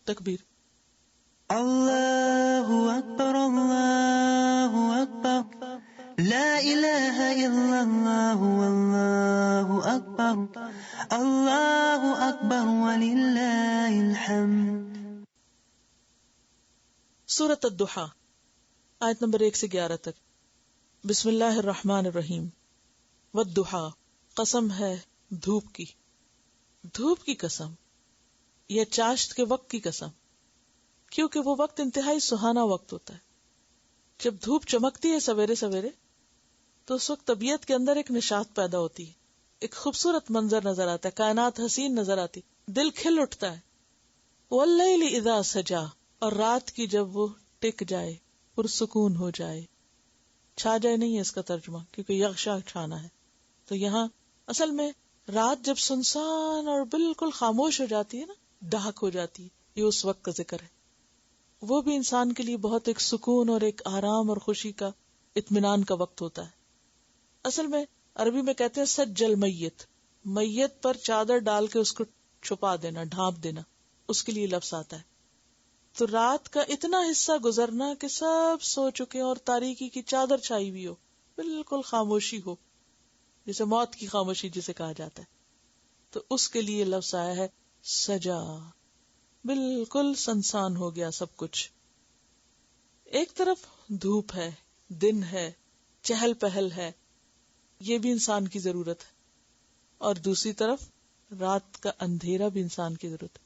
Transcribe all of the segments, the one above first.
تکبیر. اللہ اکبر اللہ اکبر لا الہ الا اللہ واللہ اکبر اللہ اکبر وللہ الحمد. سورۃ الضحیٰ آیت نمبر 1 سے 11 تک. بسم اللہ الرحمن الرحیم. والضحیٰ قسم ہے دھوپ کی. دھوپ کی قسم یا چاشت کے وقت کی قسم، کیونکہ وہ وقت انتہائی سہانا وقت ہوتا ہے. جب دھوپ چمکتی ہے سویرے سویرے تو اس وقت طبیعت کے اندر ایک نشاط پیدا ہوتی ہے، ایک خوبصورت منظر نظر آتا ہے، کائنات حسین نظر آتی، دل کھل اٹھتا ہے. واللیل اذا سجا، اور رات کی جب وہ ٹک جائے، پرسکون ہو جائے. چھا جائے نہیں ہے اس کا ترجمہ، کیونکہ یغشا چھانا ہے. تو یہاں اصل میں رات جب سنسان اور بالکل خاموش ہو جاتی ہے نا، ڈھاک ہو جاتی ہے، یہ اس وقت کا ذکر ہے. وہ بھی انسان کے لیے بہت ایک سکون اور ایک آرام اور خوشی کا، اطمینان کا وقت ہوتا ہے. اصل میں عربی میں کہتے ہیں سجل میت، میت پر چادر ڈال کے اس کو چھپا دینا، ڈھانپ دینا، اس کے لیے لفظ آتا ہے. تو رات کا اتنا حصہ گزرنا کہ سب سو چکے اور تاریکی کی چادر چھائی ہوئی ہو، بالکل خاموشی ہو، جیسے موت کی خاموشی جسے کہا جاتا ہے. تو اس کے لیے لفظ آیا ہے سجا، بالکل سنسان ہو گیا سب کچھ. ایک طرف دھوپ ہے، دن ہے، چہل پہل ہے، یہ بھی انسان کی ضرورت ہے، اور دوسری طرف رات کا اندھیرا بھی انسان کی ضرورت ہے.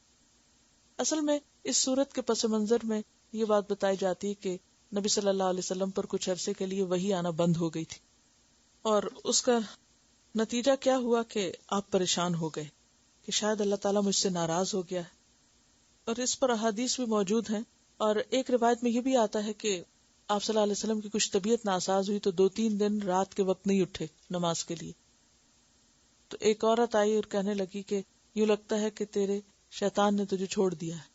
اصل میں اس صورت کے پس منظر میں یہ بات بتائی جاتی ہے کہ نبی صلی اللہ علیہ وسلم پر کچھ عرصے کے لیے وحی آنا بند ہو گئی تھی، اور اس کا نتیجہ کیا ہوا کہ آپ پریشان ہو گئے کہ شاید اللہ تعالیٰ مجھ سے ناراض ہو گیا ہے. اور اس پر احادیث بھی موجود ہیں، اور ایک روایت میں یہ بھی آتا ہے کہ آپ صلی اللہ علیہ وسلم کی کچھ طبیعت ناساز ہوئی تو 2-3 دن رات کے وقت نہیں اٹھے نماز کے لیے. تو ایک عورت آئی اور کہنے لگی کہ یوں لگتا ہے کہ تیرے شیطان نے تجھے چھوڑ دیا ہے.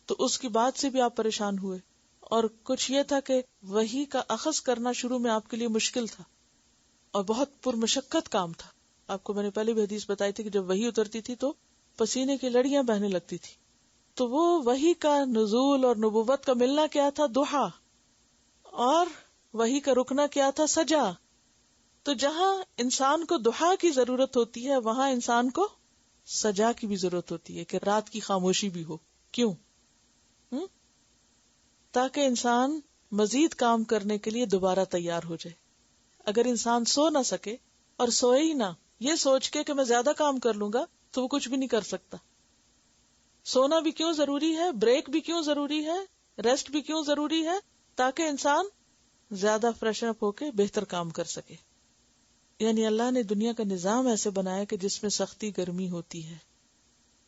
تو اس کی بات سے بھی آپ پریشان ہوئے، اور کچھ یہ تھا کہ وحی کا اخذ کرنا شروع میں آپ کے لیے مشکل تھا اور بہت پرمشقت کام تھا. آپ کو میں نے پہلے بھی حدیث بتائی تھی کہ جب وحی اترتی تھی تو پسینے کی لڑیاں بہنے لگتی تھی. تو وہ وحی کا نزول اور نبوت کا ملنا کیا تھا؟ ضحیٰ. اور وحی کا رکنا کیا تھا؟ سجا. تو جہاں انسان کو ضحیٰ کی ضرورت ہوتی ہے وہاں انسان کو سجا کی بھی ضرورت ہوتی ہے کہ رات کی خاموشی بھی ہو. کیوں؟ تاکہ انسان مزید کام کرنے کے لیے دوبارہ تیار ہو جائے. اگر انسان سو نہ سکے اور سوئے ہی نہ، یہ سوچ کے کہ میں زیادہ کام کر لوں گا، تو وہ کچھ بھی نہیں کر سکتا. سونا بھی کیوں ضروری ہے، بریک بھی کیوں ضروری ہے، ریسٹ بھی کیوں ضروری ہے؟ تاکہ انسان زیادہ فریش اپ ہو کے بہتر کام کر سکے. یعنی اللہ نے دنیا کا نظام ایسے بنایا کہ جس میں سختی گرمی ہوتی ہے،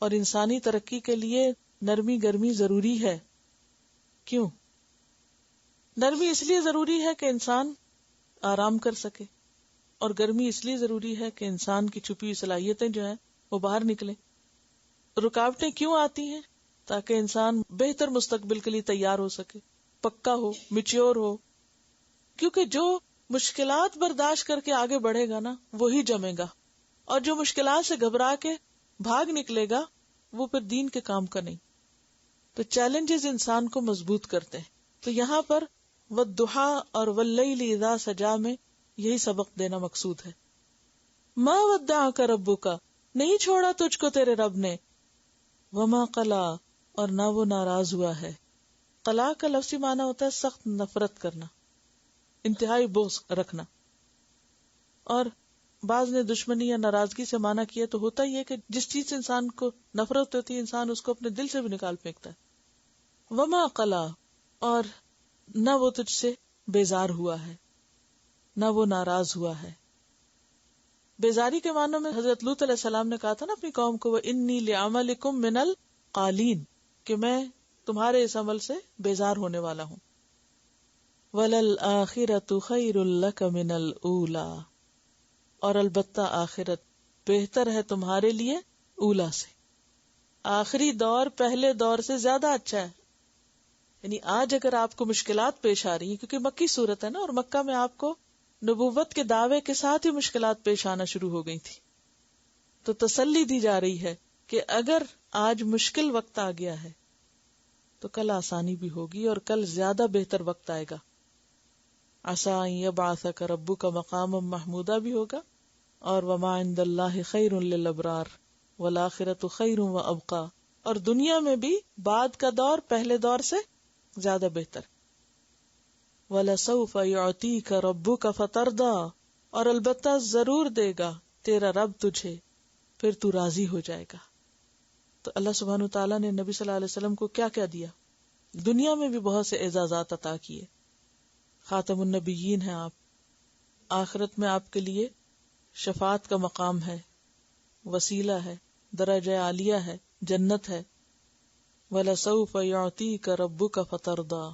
اور انسانی ترقی کے لیے نرمی گرمی ضروری ہے. کیوں؟ نرمی اس لیے ضروری ہے کہ انسان آرام کر سکے، اور گرمی اس لیے ضروری ہے کہ انسان کی چھپی ہوئی صلاحیتیں جو ہیں وہ باہر نکلیں. رکاوٹیں کیوں آتی ہیں؟ تاکہ انسان بہتر مستقبل کے لیے تیار ہو سکے، پکا ہو، میچور ہو. کیونکہ جو مشکلات برداشت کر کے آگے بڑھے گا نا وہی جمے گا، اور جو مشکلات سے گھبرا کے بھاگ نکلے گا وہ پھر دین کے کام کا نہیں. تو چیلنجز انسان کو مضبوط کرتے ہیں. تو یہاں پر والضحیٰ اور واللیل اذا سجا میں یہی سبق دینا مقصود ہے. ما ودعک ربک، نہیں چھوڑا تجھ کو تیرے رب نے. وما قلا، اور نہ وہ ناراض ہوا ہے. قلا کا لفظی معنی ہوتا ہے سخت نفرت کرنا، انتہائی بغض رکھنا. اور بعض نے دشمنی یا ناراضگی سے معنی کیا تو ہوتا ہی ہے کہ جس چیز سے انسان کو نفرت ہوتی ہے انسان اس کو اپنے دل سے بھی نکال پھینکتا ہے. وما قلا، اور نہ وہ تجھ سے بیزار ہوا ہے، نہ وہ ناراض ہوا ہے. بیزاری کے معنوں میں حضرت لوط علیہ السلام نے کہا تھا نا اپنی قوم کو، وَإِنِّي لِعَمَلِكُم مِّنَ الْقَالِينَ، کہ میں تمہارے اس عمل سے بیزار ہونے والا ہوں. وَلَلْآخِرَةُ خَيْرٌ لَكَ مِنَ الْأُولَىٰ، اور البتہ آخرت بہتر ہے تمہارے لیے اولا سے. آخری دور پہلے دور سے زیادہ اچھا ہے. یعنی آج اگر آپ کو مشکلات پیش آ رہی ہیں، کیونکہ مکی صورت ہے نا، اور مکہ میں آپ کو نبوت کے دعوے کے ساتھ ہی مشکلات پیش آنا شروع ہو گئی تھی، تو تسلی دی جا رہی ہے کہ اگر آج مشکل وقت آ گیا ہے تو کل آسانی بھی ہوگی اور کل زیادہ بہتر وقت آئے گا. عسیٰ ان یبعثک ربک مقاما محمودا بھی ہوگا، اور وما عند اللہ خیر للابرار والآخرۃ خیر وابقیٰ، اور دنیا میں بھی بعد کا دور پہلے دور سے زیادہ بہتر. وَلَسَوْفَ يُعْطِيكَ رَبُّكَ فَتَرْضَىٰ، اور البتہ ضرور دے گا تیرا رب تجھے، پھر تو راضی ہو جائے گا. تو اللہ سبحانہ تعالیٰ نے نبی صلی اللہ علیہ وسلم کو کیا کیا دیا؟ دنیا میں بھی بہت سے اعزازات عطا کیے. خاتم النبیین ہیں آپ، آخرت میں آپ کے لیے شفاعت کا مقام ہے، وسیلہ ہے، درجہ عالیہ ہے، جنت ہے. وَلَسَوْفَ يُعْطِيكَ رَبُّكَ فَتَرْضَىٰ،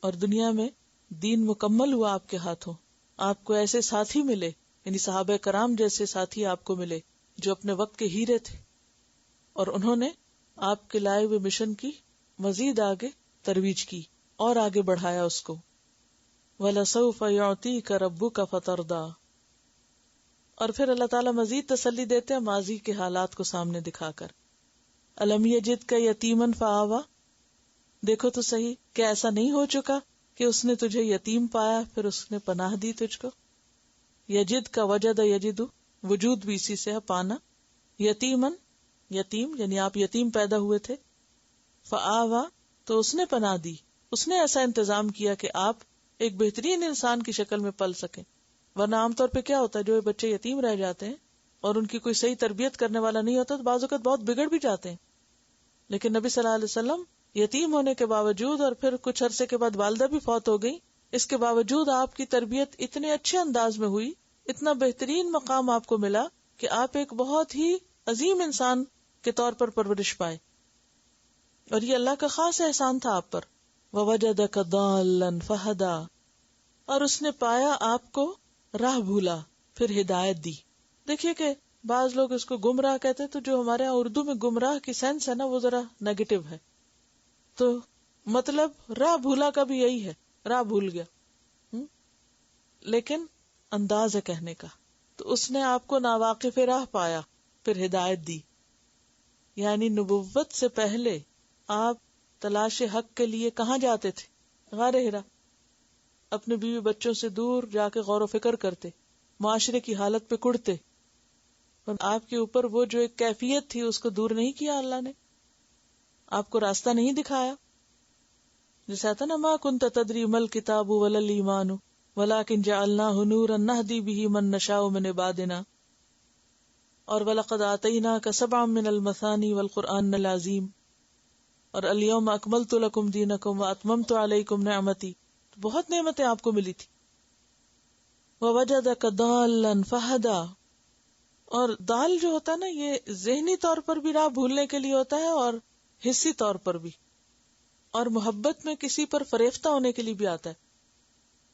اور دنیا میں دین مکمل ہوا آپ کے ہاتھوں، آپ کو ایسے ساتھی ملے، یعنی صحابہ کرام جیسے ساتھی آپ کو ملے جو اپنے وقت کے ہیرے تھے، اور انہوں نے آپ کے لائے ہوئے مشن کی مزید آگے ترویج کی اور آگے بڑھایا اس کو. وَلَسَوْفَ يُعْطِيكَ رَبُّكَ فَتَرْضَىٰ، اور پھر اللہ تعالیٰ مزید تسلی دیتے ہیں ماضی کے حالات کو سامنے دکھا کر. أَلَمْ يَجِدْكَ يَتِيمًا فَآوَىٰ، دیکھو تو صحیح کہ ایسا نہیں ہو چکا کہ اس نے تجھے یتیم پایا پھر اس نے پناہ دی تجھ کو. یجد کا وجد یجد، وجود بھی اسی سے ہے، پانا. یتیمن، یتیم یعنی آپ یتیم پیدا ہوئے تھے. فآوا، تو اس نے پناہ دی، اس نے ایسا انتظام کیا کہ آپ ایک بہترین انسان کی شکل میں پل سکیں. ورنہ عام طور پہ کیا ہوتا ہے، جو بچے یتیم رہ جاتے ہیں اور ان کی کوئی صحیح تربیت کرنے والا نہیں ہوتا تو بعض اوقات بہت بگڑ بھی جاتے ہیں. لیکن نبی صلی اللہ علیہ وسلم یتیم ہونے کے باوجود اور پھر کچھ عرصے کے بعد والدہ بھی فوت ہو گئی، اس کے باوجود آپ کی تربیت اتنے اچھے انداز میں ہوئی، اتنا بہترین مقام آپ کو ملا کہ آپ ایک بہت ہی عظیم انسان کے طور پر پرورش پائے. اور یہ اللہ کا خاص احسان تھا آپ پر. وَوَجَدَكَ ضَالًّا فَهَدَىٰ، اور اس نے پایا آپ کو راہ بھولا پھر ہدایت دی. دیکھیے کہ بعض لوگ اس کو گمراہ کہتے، تو جو ہمارے یہاں اردو میں گمراہ کی سینس ہے نا وہ ذرا نیگیٹو ہے. تو مطلب راہ بھولا کا بھی یہی ہے، راہ بھول گیا، لیکن انداز ہے کہنے کا. تو اس نے آپ کو ناواقف راہ پایا پھر ہدایت دی. یعنی نبوت سے پہلے آپ تلاش حق کے لیے کہاں جاتے تھے؟ غار ہرا، اپنے بیوی بچوں سے دور جا کے غور و فکر کرتے، معاشرے کی حالت پہ کڑتے. آپ کے اوپر وہ جو ایک کیفیت تھی اس کو دور نہیں کیا اللہ نے، آپ کو راستہ نہیں دکھایا. جیسے آتا نا، ما کنت تدری مل کتاب ولا الایمان ولکن جعلناہ نورا نہدی بہ من نشاء من عبادنا، اور وَلَقَدْ آتَيْنَاكَ سَبْعًا مِنَ الْمَثَانِي وَالْقُرْآنَ الْعَظِيمِ، اور الْيَوْمَ أَكْمَلْتُ لَكُمْ دِينَكُمْ وَأَتْمَمْتُ عَلَيْكُمْ نِعْمَتِي، بہت نعمتیں آپ کو ملی تھی. وَوَجَدَكَ ضَالًّا فَهَدَىٰ، اور دال جو ہوتا ہے نا یہ ذہنی طور پر بھی راہ بھولنے کے لیے ہوتا ہے اور حصی طور پر بھی، اور محبت میں کسی پر فریفتہ ہونے کے لیے بھی آتا ہے.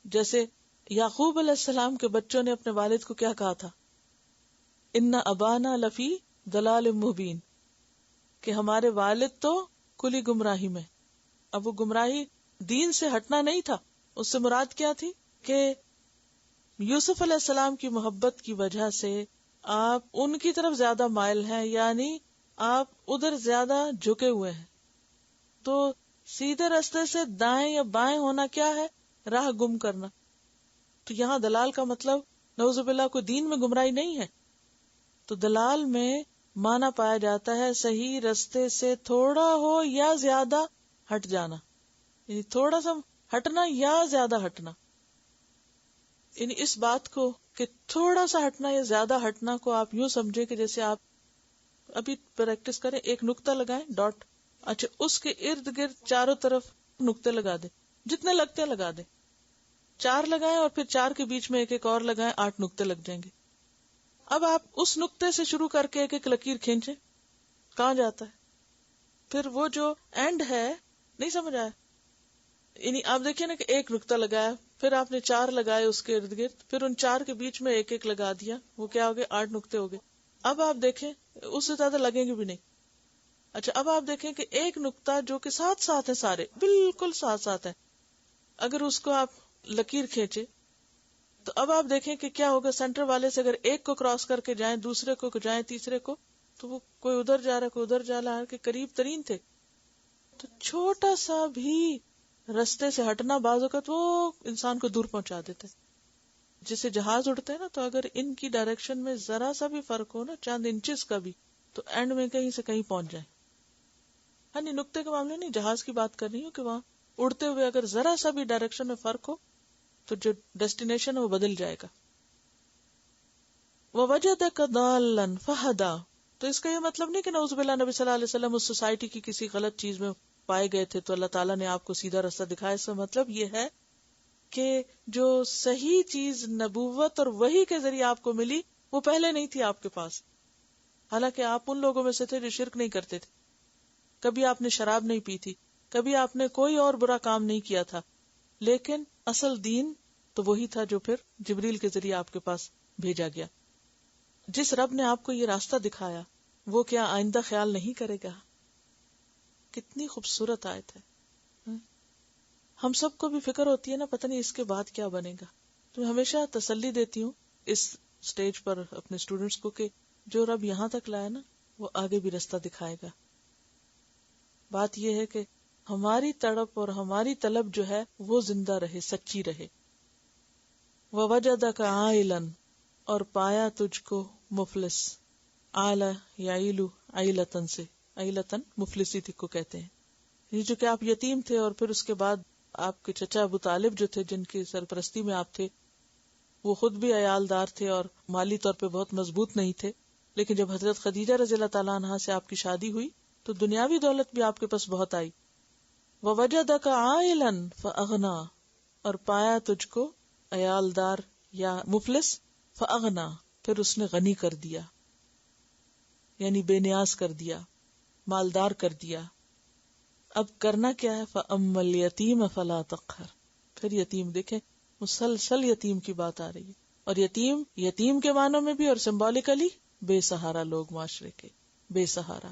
جیسے یعقوب علیہ السلام کے بچوں نے اپنے والد کو کیا کہا تھا؟ ان ابانا لفی ضلال مبین، کہ ہمارے والد تو کلی گمراہی میں. اب وہ گمراہی دین سے ہٹنا نہیں تھا، اس سے مراد کیا تھی کہ یوسف علیہ السلام کی محبت کی وجہ سے آپ ان کی طرف زیادہ مائل ہیں، یعنی آپ ادھر زیادہ جھکے ہوئے ہیں. تو سیدھے راستے سے دائیں یا بائیں ہونا کیا ہے؟ راہ گم کرنا. تو یہاں دلال کا مطلب نعوذ باللہ کوئی دین میں گمراہی نہیں ہے. تو دلال میں معنی پایا جاتا ہے صحیح رستے سے تھوڑا ہو یا زیادہ ہٹ جانا، یعنی تھوڑا سا ہٹنا یا زیادہ ہٹنا. یعنی اس بات کو کہ تھوڑا سا ہٹنا یا زیادہ ہٹنا کو آپ یوں سمجھے کہ جیسے آپ ابھی پریکٹس کریں، ایک نقطہ لگائیں، ڈاٹ، اچھا اس کے ارد گرد چاروں طرف نقطے لگا دیں، جتنے لگتے ہیں لگا دیں. 4 لگائیں اور پھر 4 کے بیچ میں ایک ایک اور لگائیں، 8 نقطے لگ جائیں گے. اب آپ اس نقطے سے شروع کر کے ایک ایک لکیر کھینچیں، کہاں جاتا ہے؟ پھر وہ جو اینڈ ہے، نہیں سمجھ آیا؟ یعنی آپ دیکھیں نا کہ ایک نقطہ لگایا، پھر آپ نے 4 لگائے اس کے ارد گرد، پھر ان 4 کے بیچ میں ایک ایک لگا دیا، وہ کیا ہو گئے؟ 8 نقطے ہو گئے. اب آپ دیکھیں اس سے زیادہ لگیں گے بھی نہیں. اچھا اب آپ دیکھیں کہ ایک نقطہ جو کہ ساتھ ساتھ ہے، سارے بالکل ساتھ ساتھ ہے، اگر اس کو آپ لکیر کھینچے تو اب آپ دیکھیں کہ کیا ہوگا. سینٹر والے سے اگر ایک کو کراس کر کے جائیں، دوسرے کو جائیں، تیسرے کو، تو وہ کوئی ادھر جا رہا ہے، کوئی ادھر جا رہا ہے، کہ قریب ترین تھے. تو چھوٹا سا بھی رستے سے ہٹنا بعض اوقات وہ انسان کو دور پہنچا دیتے. جسے جہاز اڑتے ہیں نا، تو اگر ان کی ڈائریکشن میں ذرا سا بھی فرق ہو نا، چند انچز کا بھی، تو اینڈ میں کہیں سے کہیں پہنچ جائیں. ہاں نہیں، نقطے کے معاملے نہیں، جہاز کی بات کر رہی ہوں کہ وہاں اڑتے ہوئے اگر ذرا سا بھی ڈائریکشن میں فرق ہو تو جو ڈیسٹینیشن ہے وہ بدل جائے گا. وَوَجَدَكَ ضَالًّا فَهَدَىٰ، تو اس کا یہ مطلب نہیں کہ نعوذ باللہ نبی صلی اللہ علیہ وسلم اس سوسائٹی کی کسی غلط چیز میں پائے گئے تھے تو اللہ تعالیٰ نے آپ کو سیدھا راستہ دکھایا. اس کا مطلب یہ ہے کہ جو صحیح چیز نبوت اور وحی کے ذریعے آپ کو ملی وہ پہلے نہیں تھی آپ کے پاس. حالانکہ آپ ان لوگوں میں سے تھے جو شرک نہیں کرتے تھے، کبھی آپ نے شراب نہیں پی تھی، کبھی آپ نے کوئی اور برا کام نہیں کیا تھا، لیکن اصل دین تو وہی تھا جو پھر جبریل کے ذریعے آپ کے پاس بھیجا گیا. جس رب نے آپ کو یہ راستہ دکھایا وہ کیا آئندہ خیال نہیں کرے گا؟ کتنی خوبصورت آیت ہے. ہم سب کو بھی فکر ہوتی ہے نا، پتہ نہیں اس کے بعد کیا بنے گا. تو میں ہمیشہ تسلی دیتی ہوں اس سٹیج پر اپنے اسٹوڈنٹس کو کہ جو رب یہاں تک لایا نا وہ آگے بھی راستہ دکھائے گا. بات یہ ہے کہ ہماری تڑپ اور ہماری طلب جو ہے وہ زندہ رہے، سچی رہے. وَوَجَدَكَ عَائِلًا، اور پایا تجھ کو مفلس. عَالَ یعیلُ عَیلَتًا سے، عیلتن مفلسی کو کہتے ہیں. یہ جو کہ آپ یتیم تھے اور پھر اس کے بعد آپ کے چچا ابو طالب جو تھے جن کی سرپرستی میں آپ تھے وہ خود بھی عیالدار تھے اور مالی طور پہ بہت مضبوط نہیں تھے، لیکن جب حضرت خدیجہ رضی اللہ تعالیٰ عنہا سے آپ کی شادی ہوئی تو دنیاوی دولت بھی آپ کے پاس بہت آئی. وَوَجَدَكَ عَائِلًا فَأَغْنَىٰ، اور پایا تجھ کو عیالدار یا مفلس، فَأَغْنَىٰ، پھر اس نے غنی کر دیا، یعنی بے نیاز کر دیا، مالدار کر دیا. اب کرنا کیا ہے؟ فَأَمَّا الْيَتِيمَ فَلَا تَقْهَرْ، پھر یتیم، دیکھیں مسلسل یتیم کی بات آ رہی ہے. اور یتیم کے معنوں میں بھی اور سمبولیکلی بے سہارا لوگ، معاشرے کے بے سہارا.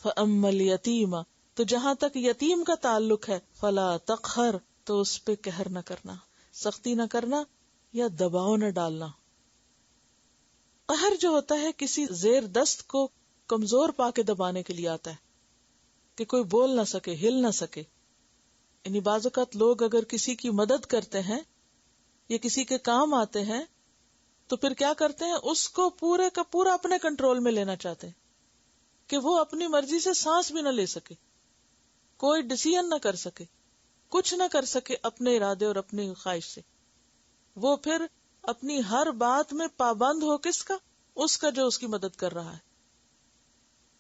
فَأَمَّا الْيَتِيمَ، تو جہاں تک یتیم کا تعلق ہے، فَلَا تَقْهَرْ، تو اس پہ قہر نہ کرنا، سختی نہ کرنا یا دباؤ نہ ڈالنا. قہر جو ہوتا ہے کسی زیر دست کو کمزور پا کے دبانے کے لیے آتا ہے کہ کوئی بول نہ سکے، ہل نہ سکے. یعنی بعض اوقات لوگ اگر کسی کی مدد کرتے ہیں یا کسی کے کام آتے ہیں تو پھر کیا کرتے ہیں، اس کو پورے کا پورا اپنے کنٹرول میں لینا چاہتے ہیں کہ وہ اپنی مرضی سے سانس بھی نہ لے سکے، کوئی ڈیسیژن نہ کر سکے، کچھ نہ کر سکے اپنے ارادے اور اپنی خواہش سے. وہ پھر اپنی ہر بات میں پابند ہو کس کا؟ اس کا جو اس کی مدد کر رہا ہے.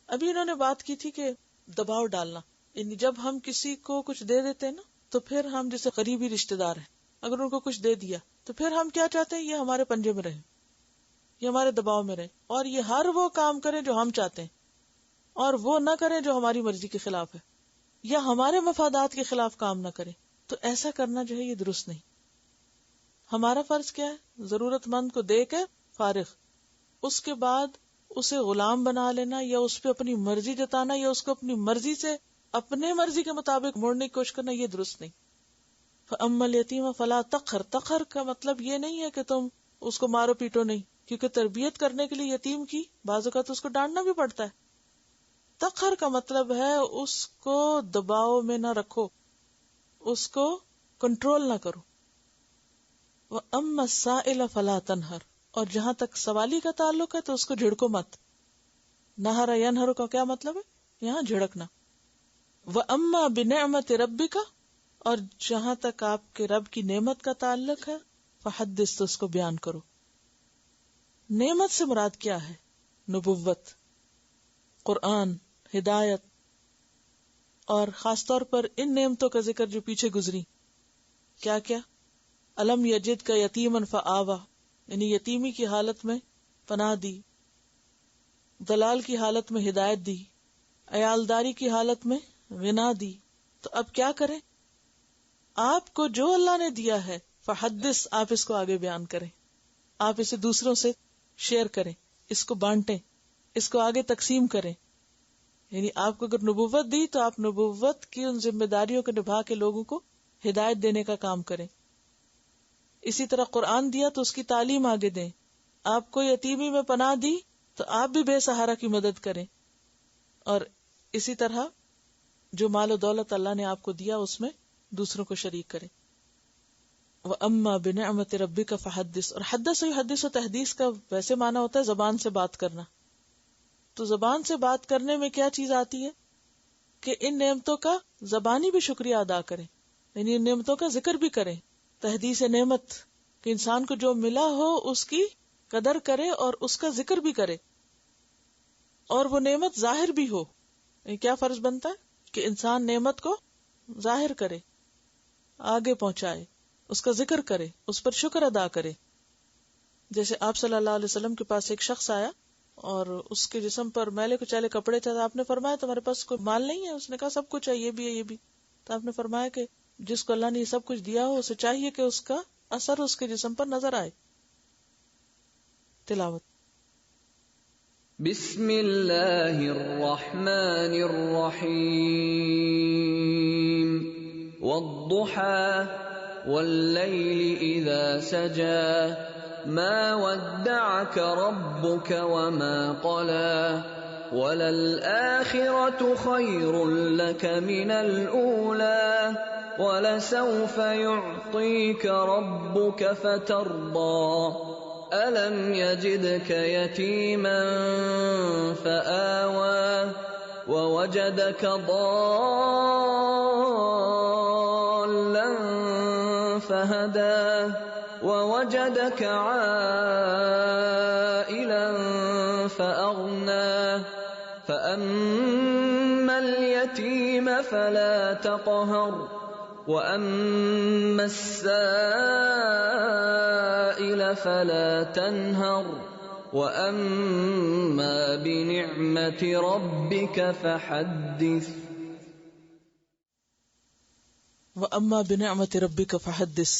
ابھی انہوں نے بات کی تھی کہ دباؤ ڈالنا، یعنی جب ہم کسی کو کچھ دے دیتے ہیں نا تو پھر ہم جیسے قریبی رشتے دار ہیں، اگر ان کو کچھ دے دیا تو پھر ہم کیا چاہتے ہیں، یہ ہمارے پنجے میں رہے، یہ ہمارے دباؤ میں رہے، اور یہ ہر وہ کام کریں جو ہم چاہتے ہیں اور وہ نہ کریں جو ہماری مرضی کے خلاف ہے یا ہمارے مفادات کے خلاف کام نہ کریں. تو ایسا کرنا جو ہے یہ درست نہیں. ہمارا فرض کیا ہے؟ ضرورت مند کو دے کے فارغ، اس کے بعد اسے غلام بنا لینا یا اس پہ اپنی مرضی جتانا یا اس کو اپنی مرضی سے اپنے مرضی کے مطابق موڑنے کی کوشش کرنا، یہ درست نہیں. فَأَمَّا الْيَتِيمَ فَلَا تَقْهَرْ، تقہر کا مطلب یہ نہیں ہے کہ تم اس کو مارو پیٹو نہیں، کیونکہ تربیت کرنے کے لیے یتیم کی بعض اوقات اس کو ڈانٹنا بھی پڑتا ہے. تقہر کا مطلب ہے اس کو دباؤ میں نہ رکھو، اس کو کنٹرول نہ کرو. وَأَمَّا السَّائِلَ فَلَا تَنْهَرْ، اور جہاں تک سوالی کا تعلق ہے تو اس کو جھڑکو مت. نہر ینہر کا کیا مطلب ہے؟ یہاں جھڑکنا. وَأَمَّا بِنِعْمَةِ رَبِّكَ، اور جہاں تک آپ کے رب کی نعمت کا تعلق ہے، فحدث، تو اس کو بیان کرو. نعمت سے مراد کیا ہے؟ نبوت، قرآن، ہدایت، اور خاص طور پر ان نعمتوں کا ذکر جو پیچھے گزری. کیا کیا؟ الم یجد کا یتیمن فآوا، یعنی یتیمی کی حالت میں پناہ دی، دلال کی حالت میں ہدایت دی، عیالداری کی حالت میں غنا دی. تو اب کیا کریں؟ آپ کو جو اللہ نے دیا ہے فحدث، آپ اس کو آگے بیان کریں، آپ اسے دوسروں سے شیئر کریں، اس کو بانٹیں، اس کو آگے تقسیم کریں. یعنی آپ کو اگر نبوت دی تو آپ نبوت کی ان ذمہ داریوں کو نبھا کے لوگوں کو ہدایت دینے کا کام کریں. اسی طرح قرآن دیا تو اس کی تعلیم آگے دیں. آپ کو یتیمی میں پناہ دی تو آپ بھی بے سہارا کی مدد کریں. اور اسی طرح جو مال و دولت اللہ نے آپ کو دیا اس میں دوسروں کو شریک کرے. وَأَمَّا بِنِعْمَةِ رَبِّكَ فَحَدِّثْ. اور حدث یحدث و تحدیث کا ویسے معنی ہوتا ہے زبان سے بات کرنا. تو زبان سے بات کرنے میں کیا چیز آتی ہے کہ ان نعمتوں کا زبانی بھی شکریہ ادا کریں، یعنی ان نعمتوں کا ذکر بھی کریں. تحدیث نعمت کہ انسان کو جو ملا ہو اس کی قدر کرے اور اس کا ذکر بھی کرے، اور وہ نعمت ظاہر بھی ہو. کیا فرض بنتا ہے کہ انسان نعمت کو ظاہر کرے، آگے پہنچائے، اس کا ذکر کرے، اس پر شکر ادا کرے. جیسے آپ صلی اللہ علیہ وسلم کے پاس ایک شخص آیا اور اس کے جسم پر میلے کچیلے کپڑے تھے. آپ نے فرمایا تمہارے پاس کوئی مال نہیں ہے؟ اس نے کہا سب کچھ ہے، یہ بھی ہے، یہ بھی. تو آپ نے فرمایا کہ جس کو اللہ نے یہ سب کچھ دیا ہو اسے چاہیے کہ اس کا اثر اس کے جسم پر نظر آئے. تلاوت. بسم اللہ الرحمن الرحیم. والضحى واللیل اذا سجى ما ودعك ربك وما قلى وَلَلْآخِرَةُ خَيْرٌ لَكَ مِنَ الْأُولَى وَلَسَوْفَ يُعْطِيكَ رَبُّكَ فَتَرْضَىٰ أَلَمْ يَجِدْكَ يَتِيمًا فَآوَىٰ وَوَجَدَكَ ضَالًّا فَهَدَىٰ وَوَجَدَكَ عَائِلًا فَأَغْنَىٰ فَأَمَّا الْيَتِيمَ فَلَا تَقْهَرْ وَأَمَّا السَّائِلَ فَلَا تَنْهَرْ وَأَمَّا بِنِعْمَةِ رَبِّكَ فَحَدِّثْ. وَأَمَّا بِنِعْمَةِ رَبِّكَ فَحَدِّثْ.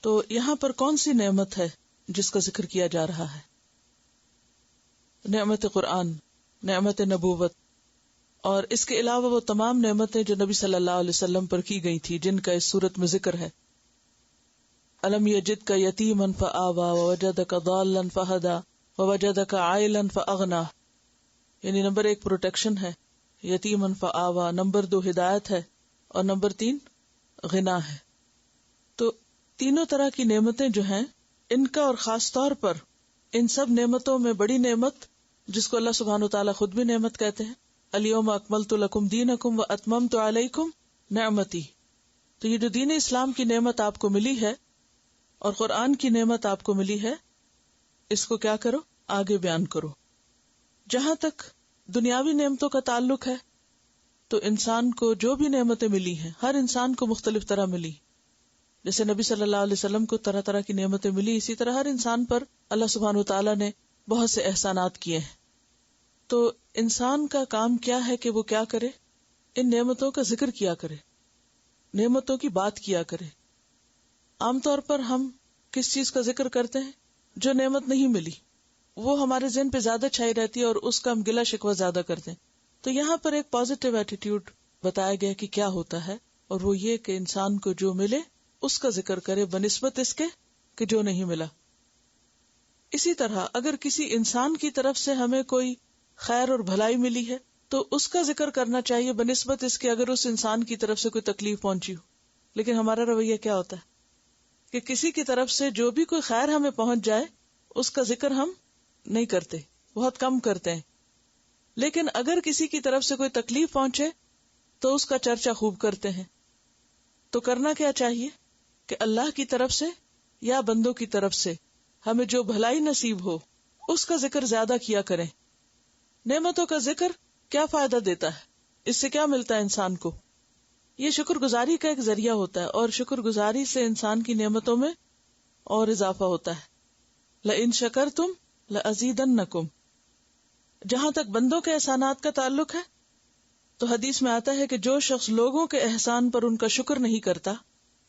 تو یہاں پر کون سی نعمت ہے جس کا ذکر کیا جا رہا ہے؟ نعمت قرآن، نعمت نبوت، اور اس کے علاوہ وہ تمام نعمتیں جو نبی صلی اللہ علیہ وسلم پر کی گئی تھی جن کا اس صورت میں ذکر ہے. الم یجدک یتیما فآوی ووجدک ضالا فہدی ووجدک عائلا فاغنی. یعنی نمبر 1 پروٹیکشن ہے، یتیما فآوی، نمبر 2 ہدایت ہے، اور نمبر 3 غنا ہے. تو تینوں طرح کی نعمتیں جو ہیں ان کا، اور خاص طور پر ان سب نعمتوں میں بڑی نعمت جس کو اللہ سبحانہ وتعالیٰ خود بھی نعمت کہتے ہیں، الیوم اکملت لکم دینکم واتممت علیکم نعمتی. تو یہ جو دین اسلام کی نعمت آپ کو ملی ہے اور قرآن کی نعمت آپ کو ملی ہے، اس کو کیا کرو؟ آگے بیان کرو. جہاں تک دنیاوی نعمتوں کا تعلق ہے تو انسان کو جو بھی نعمتیں ملی ہیں ہر انسان کو مختلف طرح ملی. جیسے نبی صلی اللہ علیہ وسلم کو طرح طرح کی نعمتیں ملی، اسی طرح ہر انسان پر اللہ سبحانہ وتعالیٰ نے بہت سے احسانات کیے ہیں. تو انسان کا کام کیا ہے کہ وہ کیا کرے؟ ان نعمتوں کا ذکر کیا کرے، نعمتوں کی بات کیا کرے. عام طور پر ہم کس چیز کا ذکر کرتے ہیں؟ جو نعمت نہیں ملی وہ ہمارے ذہن پہ زیادہ چھائی رہتی ہے اور اس کا ہم گلہ شکوہ زیادہ کرتے ہیں. تو یہاں پر ایک پازیٹیو ایٹیٹیوڈ بتایا گیا کہ کیا ہوتا ہے، اور وہ یہ کہ انسان کو جو ملے اس کا ذکر کرے بنسبت اس کے کہ جو نہیں ملا. اسی طرح اگر کسی انسان کی طرف سے ہمیں کوئی خیر اور بھلائی ملی ہے تو اس کا ذکر کرنا چاہیے بنسبت اس کے اگر اس انسان کی طرف سے کوئی تکلیف پہنچی ہو. لیکن ہمارا رویہ کیا ہوتا ہے کہ کسی کی طرف سے جو بھی کوئی خیر ہمیں پہنچ جائے اس کا ذکر ہم نہیں کرتے، بہت کم کرتے ہیں. لیکن اگر کسی کی طرف سے کوئی تکلیف پہنچے تو اس کا چرچا خوب کرتے ہیں. تو کرنا کیا چاہیے کہ اللہ کی طرف سے یا بندوں کی طرف سے ہمیں جو بھلائی نصیب ہو اس کا ذکر زیادہ کیا کریں. نعمتوں کا ذکر کیا فائدہ دیتا ہے؟ اس سے کیا ملتا ہے انسان کو؟ یہ شکر گزاری کا ایک ذریعہ ہوتا ہے، اور شکر گزاری سے انسان کی نعمتوں میں اور اضافہ ہوتا ہے. لَإِن شَكَرْتُمْ لَأَزِيدَنَّكُمْ. جہاں تک بندوں کے احسانات کا تعلق ہے تو حدیث میں آتا ہے کہ جو شخص لوگوں کے احسان پر ان کا شکر نہیں کرتا،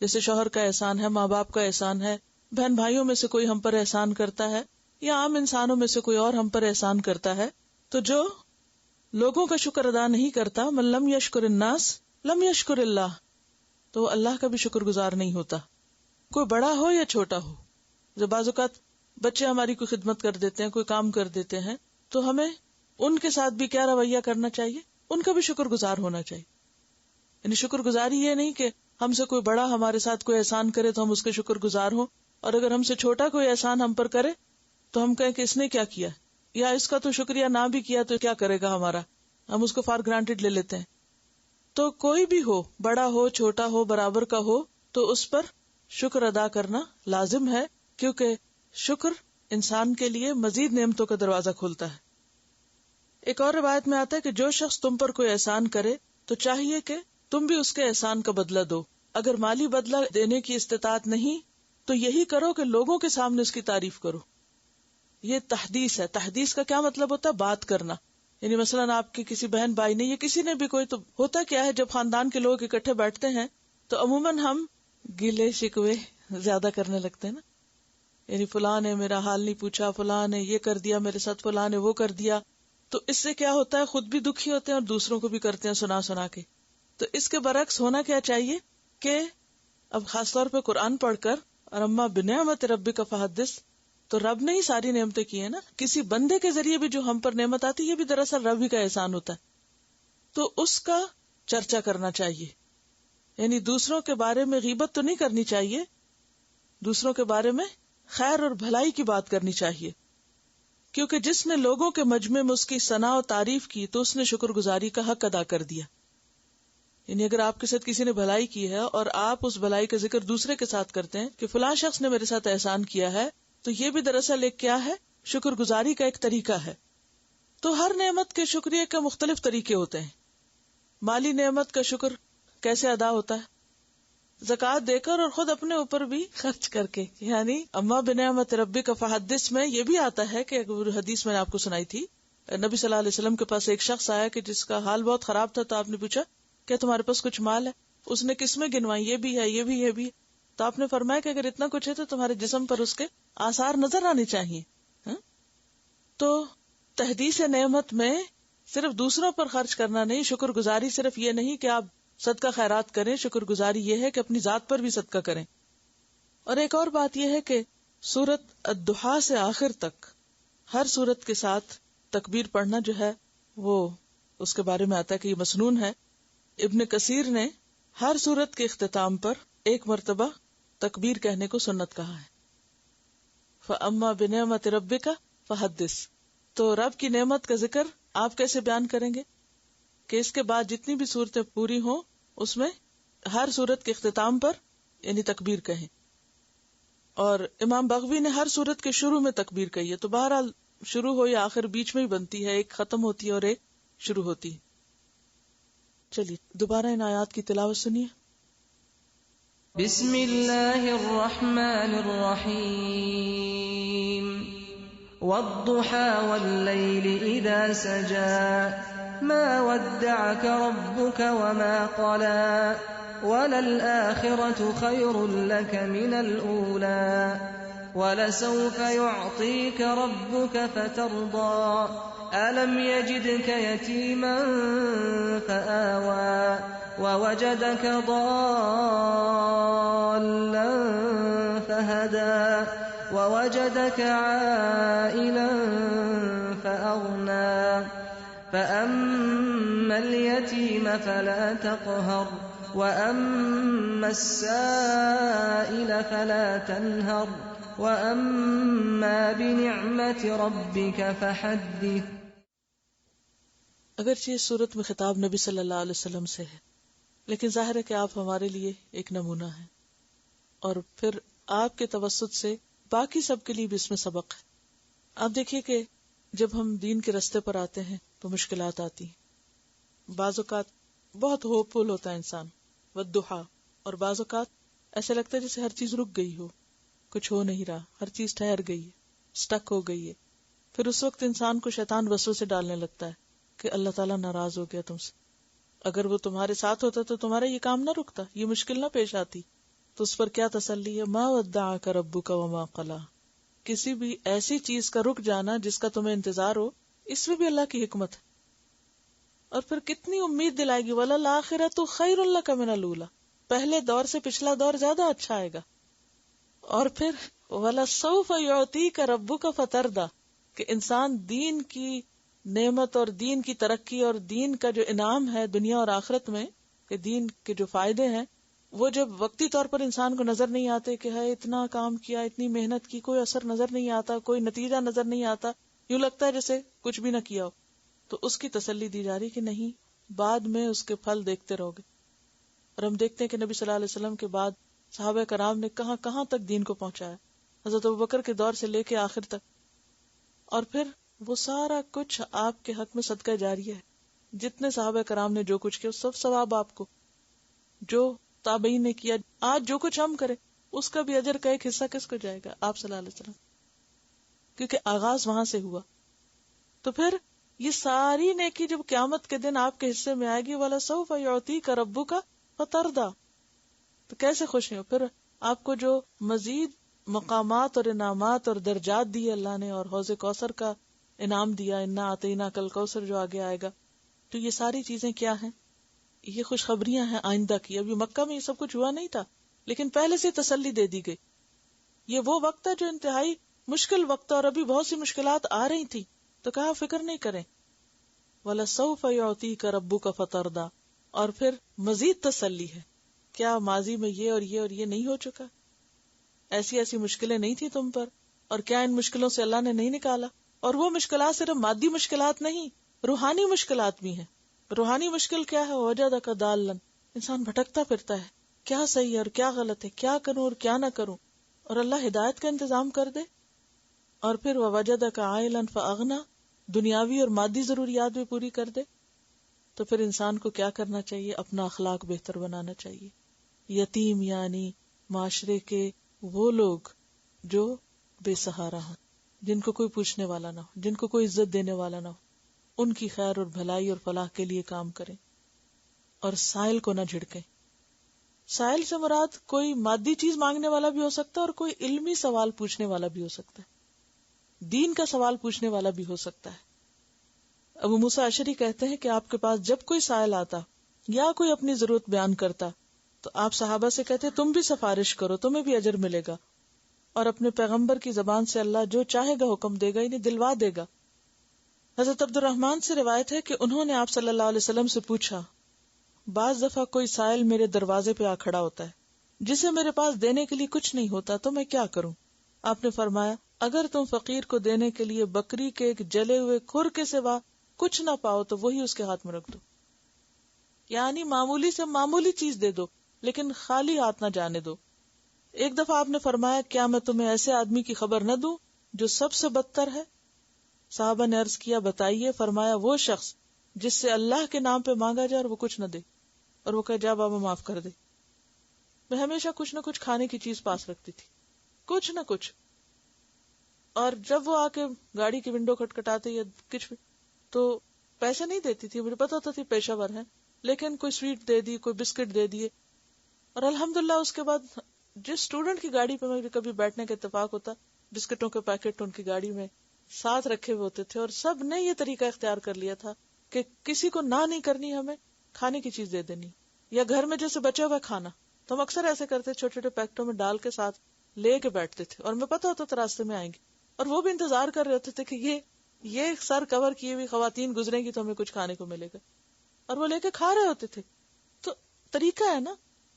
جیسے شوہر کا احسان ہے، ماں باپ کا احسان ہے، بہن بھائیوں میں سے کوئی ہم پر احسان کرتا ہے، یا عام انسانوں میں سے کوئی اور ہم پر احسان کرتا ہے، تو جو لوگوں کا شکر ادا نہیں کرتا، من لم یشکر الناس لم یشکر اللہ، تو اللہ کا بھی شکر گزار نہیں ہوتا، کوئی بڑا ہو یا چھوٹا ہو. جب بعض اوقات بچے ہماری کوئی خدمت کر دیتے ہیں، کوئی کام کر دیتے ہیں، تو ہمیں ان کے ساتھ بھی کیا رویہ کرنا چاہیے؟ ان کا بھی شکر گزار ہونا چاہیے. یعنی شکر گزاری یہ نہیں کہ ہم سے کوئی بڑا ہمارے ساتھ کوئی احسان کرے تو ہم اس کے شکر گزار ہوں، اور اگر ہم سے چھوٹا کوئی احسان ہم پر کرے تو ہم کہیں کہ اس نے کیا کیا، یا اس کا تو شکریہ نہ بھی کیا تو کیا کرے گا ہمارا، ہم اس کو فار گرانٹیڈ لے لیتے ہیں. تو کوئی بھی ہو، بڑا ہو چھوٹا ہو برابر کا ہو، تو اس پر شکر ادا کرنا لازم ہے، کیونکہ شکر انسان کے لیے مزید نعمتوں کا دروازہ کھولتا ہے. ایک اور روایت میں آتا ہے کہ جو شخص تم پر کوئی احسان کرے تو چاہیے کہ تم بھی اس کے احسان کا بدلہ دو. اگر مالی بدلہ دینے کی استطاعت نہیں تو یہی کرو کہ لوگوں کے سامنے اس کی تعریف کرو. یہ تحدیث ہے. تحدیث کا کیا مطلب ہوتا ہے؟ بات کرنا. یعنی مثلاً آپ کی کسی بہن بھائی نے یا کسی نے بھی کوئی، تو ہوتا کیا ہے جب خاندان کے لوگ اکٹھے بیٹھتے ہیں تو عموماً ہم گلے شکوے زیادہ کرنے لگتے ہیں نا. یعنی فلاں نے میرا حال نہیں پوچھا، فلاں نے یہ کر دیا میرے ساتھ، فلاں نے وہ کر دیا. تو اس سے کیا ہوتا ہے، خود بھی دکھی ہوتے ہیں اور دوسروں کو بھی کرتے ہیں سنا سنا کے. تو اس کے برعکس ہونا کیا چاہیے کہ اب خاص طور پہ قرآن پڑھ کر، اور اما بنعمت ربک فحدث، تو رب نے ہی ساری نعمتیں کی ہیں نا. کسی بندے کے ذریعے بھی جو ہم پر نعمت آتی ہے یہ بھی دراصل رب ہی کا احسان ہوتا ہے. تو اس کا چرچا کرنا چاہیے. یعنی دوسروں کے بارے میں غیبت تو نہیں کرنی چاہیے، دوسروں کے بارے میں خیر اور بھلائی کی بات کرنی چاہیے، کیونکہ جس نے لوگوں کے مجمع میں اس کی ثنا و تعریف کی تو اس نے شکر گزاری کا حق ادا کر دیا. یعنی اگر آپ کے ساتھ کسی نے بھلائی کی ہے اور آپ اس بھلائی کا ذکر دوسرے کے ساتھ کرتے ہیں کہ فلاں شخص نے میرے ساتھ احسان کیا ہے، تو یہ بھی دراصل ایک کیا ہے، شکر گزاری کا ایک طریقہ ہے. تو ہر نعمت کے شکریہ کے مختلف طریقے ہوتے ہیں. مالی نعمت کا شکر کیسے ادا ہوتا ہے؟ زکوٰۃ دے کر اور خود اپنے اوپر بھی خرچ کر کے. یعنی اما بنعمت ربک فحدث میں یہ بھی آتا ہے کہ حدیث میں نے آپ کو سنائی تھی، نبی صلی اللہ علیہ وسلم کے پاس ایک شخص آیا کہ جس کا حال بہت خراب تھا. تو آپ نے پوچھا کہ تمہارے پاس کچھ مال ہے؟ اس نے قسمیں گنوائی، یہ بھی ہے، یہ بھی، یہ بھی. تو آپ نے فرمایا کہ اگر اتنا کچھ ہے تو تمہارے جسم پر اس کے آثار نظر آنے چاہیے. تو تحدیث نعمت میں صرف دوسروں پر خرچ کرنا نہیں، شکر گزاری صرف یہ نہیں کہ آپ صدقہ خیرات کریں، شکر گزاری یہ ہے کہ اپنی ذات پر بھی صدقہ کریں. اور ایک اور بات یہ ہے کہ سورت الضحیٰ سے آخر تک ہر سورت کے ساتھ تکبیر پڑھنا جو ہے وہ اس کے بارے میں آتا ہے کہ یہ مسنون ہے. ابن کثیر نے ہر سورت کے اختتام پر ایک مرتبہ تکبیر کہنے کو سنت کہا ہے. فَأَمَّا بِنِعْمَتِ رَبِّكَ فَحَدِّثْ. تو رب کی نعمت کا ذکر آپ کیسے بیان کریں گے کہ اس کے بعد جتنی بھی صورتیں پوری ہوں اس میں ہر صورت کے اختتام پر یعنی تکبیر کہیں. اور امام بغوی نے ہر صورت کے شروع میں تکبیر کہی ہے. تو بہرحال شروع ہو یا آخر بیچ میں ہی بنتی ہے، ایک ختم ہوتی ہے اور ایک شروع ہوتی ہے. چلیے دوبارہ ان آیات کی تلاوت سنیے. بسم اللہ الرحمن الرحیم والضحى والليل إذا سجى ما ودعك ربك وما قلى وللآخرة خير لك من الأولى ولسوف يعطيك ربك فترضى ألم يجدك يتيما فآوى ووجدك ضالا فهدى ووجدك عائلا فأغنى فأما اليتيم فلا تقهر وأما السائل فلا تنهر وأما بنعمة ربك فحدث. اگرچہ اس صورت میں خطاب نبی صلی اللہ علیہ وسلم سے ہے، لیکن ظاہر ہے کہ آپ ہمارے لیے ایک نمونہ ہیں، اور پھر آپ کے توسط سے باقی سب کے لیے بھی اس میں سبق ہے. آپ دیکھیے کہ جب ہم دین کے رستے پر آتے ہیں تو مشکلات آتی ہیں. بعض اوقات بہت ہوپ فل ہوتا ہے انسان، والضحیٰ، اور بعض اوقات ایسے لگتا ہے جیسے ہر چیز رک گئی ہو، کچھ ہو نہیں رہا، ہر چیز ٹھہر گئی ہے، سٹک ہو گئی ہے. پھر اس وقت انسان کو شیطان وسوسے ڈالنے لگتا ہے کہ اللہ تعالیٰ ناراض ہو گیا تم سے. اگر وہ تمہارے ساتھ ہوتا تو تمہارا یہ کام نہ رکتا، یہ مشکل نہ پیش آتی. تو اس پر کیا تسلی ہے؟ ما ودعک ربک وما قلی. کسی بھی ایسی چیز کا رک جانا جس کا تمہیں انتظار ہو، اس میں بھی اللہ کی حکمت ہے. اور پھر کتنی امید دلائے گی، وَلَلْآخِرَةُ خَيْرٌ لَكَ مِنَ الْأُولَىٰ. پہلے دور سے پچھلا دور زیادہ اچھا آئے گا. اور پھر وَلَسَوْفَ يُعْطِيكَ رَبُّكَ فَتَرْضَىٰ، کہ انسان دین کی نعمت اور دین کی ترقی اور دین کا جو انعام ہے دنیا اور آخرت میں، کہ دین کے جو فائدے ہیں وہ جب وقتی طور پر انسان کو نظر نہیں آتے کہ ہے اتنا کام کیا، اتنی محنت کی، کوئی اثر نظر نہیں آتا، کوئی نتیجہ نظر نہیں آتا، یوں لگتا ہے جیسے کچھ بھی نہ کیا ہو، تو اس کی تسلی دی جا رہی کہ نہیں، بعد میں اس کے پھل دیکھتے رہو گے. اور ہم دیکھتے ہیں کہ نبی صلی اللہ علیہ وسلم کے بعد صحابہ کرام نے کہاں کہاں تک دین کو پہنچایا، حضرت ابوبکر کے دور سے لے کے آخر تک. اور پھر وہ سارا کچھ آپ کے حق میں صدقہ جاریہ ہے. جتنے صحابہ کرام نے جو کچھ کیا سب ثواب آپ کو، جو تابعین نے کیا، آج جو کچھ ہم کریں اس کا بھی اجر کا ایک حصہ کس کو جائے گا؟ آپ صلی اللہ علیہ وسلم، کیونکہ آغاز وہاں سے ہوا. تو پھر یہ ساری نیکی جب قیامت کے دن آپ کے حصے میں آئے گی، وَلَسَوْفَ يُعْطِيكَ رَبُّكَ فَتَرْضَىٰ، تو کیسے خوش ہیں؟ پھر آپ کو جو مزید مقامات اور انعامات اور درجات دیے اللہ نے، اور حوض کوثر کا انعام دیا، اِنَّا أَعْطَيْنَاكَ الْكَوْثَر جو آگے آئے گا، تو یہ ساری چیزیں کیا ہیں؟ یہ خوشخبریاں ہیں آئندہ کی. ابھی مکہ میں یہ سب کچھ ہوا نہیں تھا، لیکن پہلے سے تسلی دے دی گئی. یہ وہ وقت ہے جو انتہائی مشکل وقت، اور ابھی بہت سی مشکلات آ رہی تھی، تو کہا فکر نہیں کریں. وَلَسَوْفَ يُعْطِيكَ رَبُّكَ فَتَرْضَىٰ، اور پھر مزید تسلی ہے. کیا ماضی میں یہ اور یہ اور یہ نہیں ہو چکا؟ ایسی ایسی مشکلیں نہیں تھی تم پر، اور کیا ان مشکلوں سے اللہ نے نہیں نکالا؟ اور وہ مشکلات صرف مادی مشکلات نہیں، روحانی مشکلات بھی ہیں. روحانی مشکل کیا ہے؟ وَوَجَدَكَ ضَالًّا، انسان بھٹکتا پھرتا ہے، کیا صحیح ہے اور کیا غلط ہے، کیا کروں اور کیا نہ کروں، اور اللہ ہدایت کا انتظام کر دے. اور پھر وَوَجَدَكَ عَائِلًا فَأَغْنَىٰ، دنیاوی اور مادی ضروریات بھی پوری کر دے. تو پھر انسان کو کیا کرنا چاہیے؟ اپنا اخلاق بہتر بنانا چاہیے. یتیم یعنی معاشرے کے وہ لوگ جو بے سہارا ہوں، جن کو کوئی پوچھنے والا نہ ہو، جن کو کوئی عزت دینے والا نہ ہو، ان کی خیر اور بھلائی اور فلاح کے لیے کام کریں. اور سائل کو نہ جھڑکیں. سائل سے مراد کوئی مادی چیز مانگنے والا بھی ہو سکتا ہے، اور کوئی علمی سوال پوچھنے والا بھی ہو سکتا ہے، دین کا سوال پوچھنے والا بھی ہو سکتا ہے. ابو موسیٰ اشعری کہتے ہیں کہ آپ کے پاس جب کوئی سائل آتا یا کوئی اپنی ضرورت بیان کرتا تو آپ صحابہ سے کہتے تم بھی سفارش کرو، تمہیں بھی اجر ملے گا، اور اپنے پیغمبر کی زبان سے اللہ جو چاہے گا حکم دے گا، انہیں دلوا دے گا. حضرت عبد الرحمن سے روایت ہے کہ انہوں نے آپ صلی اللہ علیہ وسلم سے پوچھا، بعض دفعہ کوئی سائل میرے دروازے پہ آ کھڑا ہوتا ہے جسے میرے پاس دینے کے لیے کچھ نہیں ہوتا، تو میں کیا کروں؟ آپ نے فرمایا، اگر تم فقیر کو دینے کے لیے بکری کے ایک جلے ہوئے کھر کے سوا کچھ نہ پاؤ تو وہی اس کے ہاتھ میں رکھ دو. یعنی معمولی سے معمولی چیز دے دو، لیکن خالی ہاتھ نہ جانے دو. ایک دفعہ آپ نے فرمایا، کیا میں تمہیں ایسے آدمی کی خبر نہ دوں جو سب سے بدتر ہے؟ صحابہ نے عرض کیا، بتائیے. فرمایا، وہ شخص جس سے اللہ کے نام پہ مانگا جائے اور وہ کچھ نہ دے، اور وہ کہے جا بابا معاف کر دے. میں ہمیشہ کچھ نہ کچھ کھانے کی چیز پاس رکھتی تھی، کچھ نہ کچھ. اور جب وہ آ کے گاڑی کی ونڈو کھٹکھٹاتے یا کچھ تو پیسے نہیں دیتی تھی، مجھے پتا ہوتا تھی پیشہ ور ہے، لیکن کوئی سویٹ دے دی، کوئی بسکٹ دے دیے. اور الحمدللہ اس کے بعد جس اسٹوڈنٹ کی گاڑی پہ مجھے کبھی بیٹھنے کا اتفاق ہوتا، بسکٹوں کے پیکٹ ان کی گاڑی میں ساتھ رکھے ہوئے ہوتے تھے. اور سب نے یہ طریقہ اختیار کر لیا تھا کہ کسی کو نہ نہیں کرنی، ہمیں کھانے کی چیز دے دینی. یا گھر میں جیسے بچا ہوا کھانا تو ہم اکثر ایسے کرتے، چھوٹے چھوٹے پیکٹوں میں ڈال کے ساتھ لے کے بیٹھتے تھے، اور ہمیں پتا ہوتا تھا راستے میں آئیں گے، اور وہ بھی انتظار کر رہے ہوتے تھے کہ یہ سر کور کیے ہوئی خواتین گزریں گی تو ہمیں کچھ کھانے کو ملے گا، اور وہ لے کے کھا رہے ہوتے تھے. تو طریقہ ہے نا.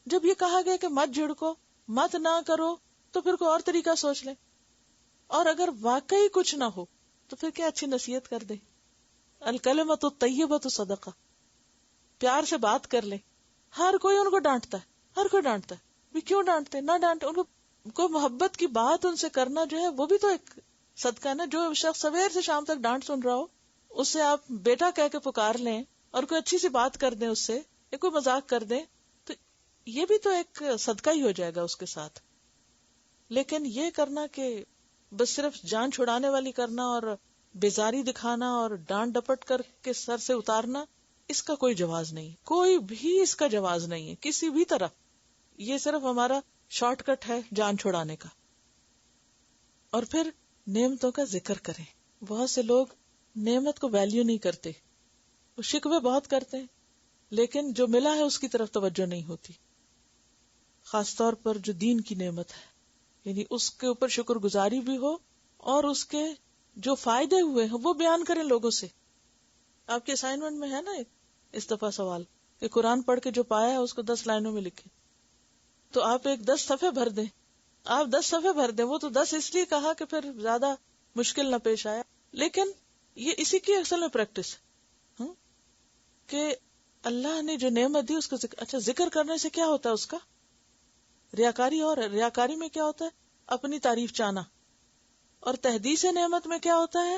جب یہ کہا گیا کہ مت جھڑکو، مت نہ کرو، تو پھر کوئی اور طریقہ سوچ لیں. اور اگر واقعی کچھ نہ ہو تو پھر کیا اچھی نصیحت کر دیں. الکلمۃ الطیبۃ صدقہ، پیار سے بات کر لیں. ہر کوئی ان کو ڈانٹتا ہے، ہر کوئی ڈانٹتا ہے، بھی کیوں ڈانٹتے؟ نہ ڈانٹے. ان کو محبت کی بات ان سے کرنا جو ہے وہ بھی تو ایک صدقہ ہے نا. جو شخص سویر سے شام تک ڈانٹ سن رہا ہو، اس سے آپ بیٹا کہہ کے پکار لیں اور کوئی اچھی سی بات کر دیں اس سے، یا کوئی مذاق کر دیں، تو یہ بھی تو ایک صدقہ ہی ہو جائے گا اس کے ساتھ. لیکن یہ کرنا کہ بس صرف جان چھڑانے والی کرنا اور بیزاری دکھانا اور ڈانٹ ڈپٹ کر کے سر سے اتارنا، اس کا کوئی جواز نہیں، کوئی بھی اس کا جواز نہیں ہے کسی بھی طرح. یہ صرف ہمارا شارٹ کٹ ہے جان چھڑانے کا. اور پھر نعمتوں کا ذکر کریں. بہت سے لوگ نعمت کو ویلیو نہیں کرتے، وہ شکوے بہت کرتے ہیں، لیکن جو ملا ہے اس کی طرف توجہ نہیں ہوتی. خاص طور پر جو دین کی نعمت ہے، یعنی اس کے اوپر شکر گزاری بھی ہو، اور اس کے جو فائدے ہوئے ہیں وہ بیان کریں لوگوں سے. آپ کے اسائنمنٹ میں ہے نا اس دفعہ سوال کہ قرآن پڑھ کے جو پایا ہے اس کو 10 لائنوں میں لکھے. تو آپ ایک 10 صفحے بھر دیں, آپ 10 صفحے بھر دیں. وہ تو 10 اس لیے کہا کہ پھر زیادہ مشکل نہ پیش آیا, لیکن یہ اسی کی اصل میں پریکٹس ہے کہ اللہ نے جو نعمت دی اس کا ذکر. اچھا, ذکر کرنے سے کیا ہوتا ہے اس کا؟ ریاکاری. اور ریاکاری میں کیا ہوتا ہے؟ اپنی تعریف چاہنا. اور تحدیث نعمت میں کیا ہوتا ہے؟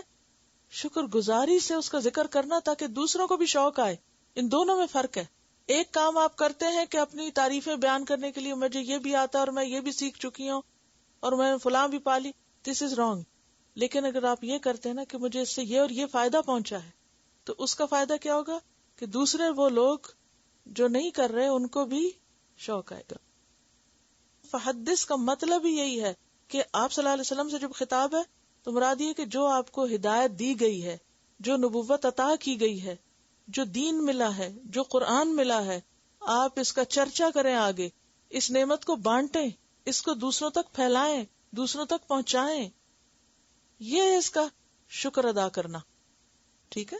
شکر گزاری سے اس کا ذکر کرنا تاکہ دوسروں کو بھی شوق آئے. ان دونوں میں فرق ہے. ایک کام آپ کرتے ہیں کہ اپنی تعریفیں بیان کرنے کے لیے مجھے یہ بھی آتا ہے اور میں یہ بھی سیکھ چکی ہوں اور میں فلاں بھی پالی. دس از رانگ. لیکن اگر آپ یہ کرتے ہیں نا کہ مجھے اس سے یہ اور یہ فائدہ پہنچا ہے, تو اس کا فائدہ کیا ہوگا کہ دوسرے وہ لوگ جو نہیں کر رہے ان کو بھی شوق آئے گا. فحدث کا مطلب ہی یہی ہے کہ آپ صلی اللہ علیہ وسلم سے جب خطاب ہے تو مراد یہ کہ جو آپ کو ہدایت دی گئی ہے, جو نبوت عطا کی گئی ہے, جو دین ملا ہے, جو قرآن ملا ہے, آپ اس کا چرچا کریں آگے, اس نعمت کو بانٹیں, اس کو دوسروں تک پھیلائیں, دوسروں تک پہنچائیں. یہ ہے اس کا شکر ادا کرنا. ٹھیک ہے.